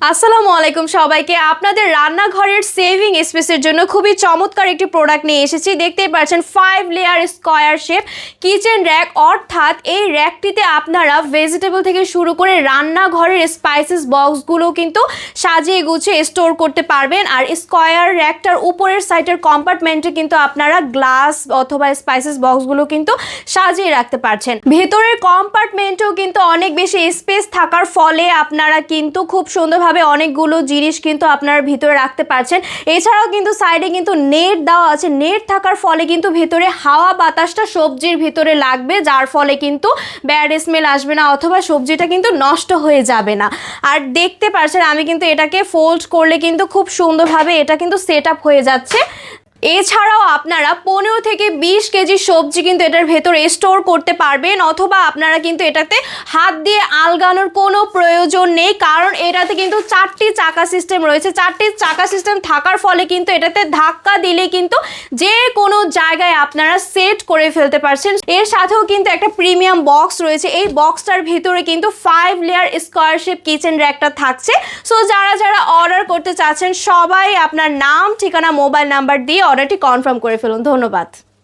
আসসালামু আলাইকুম সবাইকে। আপনাদের রান্নাঘরের সেভিং স্পেসের জন্য খুবই চমৎকার একটি প্রোডাক্ট নিয়ে এসেছি। দেখতেই পাচ্ছেন 5 layer square shape kitchen rack, অর্থাৎ এই র্যাকটিতে আপনারা ভেজিটেবল থেকে শুরু করে রান্নাঘরের স্পাইসেস বক্সগুলো কিন্তু সাজিয়ে গুছিয়ে স্টোর করতে পারবেন। আর স্কয়ার র্যাকটার উপরের সাইডের কম্পার্টমেন্টে কিন্তু আপনারা গ্লাস অথবা স্পাইসেস বক্সগুলো কিন্তু সাজিয়ে রাখতে পারছেন। ভেতরের কম্পার্টমেন্টেও কিন্তু অনেক বেশি স্পেস থাকার ফলে আপনারা কিন্তু খুব সুন্দরভাবে অনেকগুলো জিনিস কিন্তু আপনার ভিতরে রাখতে পারছেন। এছাড়াও কিন্তু সাইডে কিন্তু নেট দেওয়া আছে। নেট থাকার ফলে কিন্তু ভেতরে হাওয়া বাতাসটা সবজির ভিতরে লাগবে, যার ফলে কিন্তু ব্যাড স্মেল আসবে না অথবা সবজিটা কিন্তু নষ্ট হয়ে যাবে না। আর দেখতে পাচ্ছেন আমি কিন্তু এটাকে ফোল্ড করলে কিন্তু খুব সুন্দরভাবে এটা কিন্তু সেট আপ হয়ে যাচ্ছে। এছাড়াও আপনারা 15 থেকে 20 কেজি সবজি কিন্তু এটার ভেতরে স্টোর করতে পারবেন, অথবা আপনারা কিন্তু এটাতে হাত দিয়ে আলগানোর কোনো প্রয়োজন নেই, কারণ এটাতে কিন্তু 4টি চাকা সিস্টেম রয়েছে। 4টি চাকা সিস্টেম থাকার ফলে কিন্তু এটাতে ধাক্কা দিলে কিন্তু যে কোনো জায়গায় আপনারা সেট করে ফেলতে পারছেন। এর সাথেও কিন্তু একটা প্রিমিয়াম বক্স রয়েছে। এই বক্সটার ভিতরে কিন্তু 5 লেয়ার স্কয়ার শেপ কিচেন র্যাকটা থাকছে। সো যারা যারা অর্ডার করতে চাচ্ছেন সবাই আপনার নাম, ঠিকানা, মোবাইল নাম্বার দিয়ে অর্ডারটি কনফার্ম করে ফেলুন। ধন্যবাদ।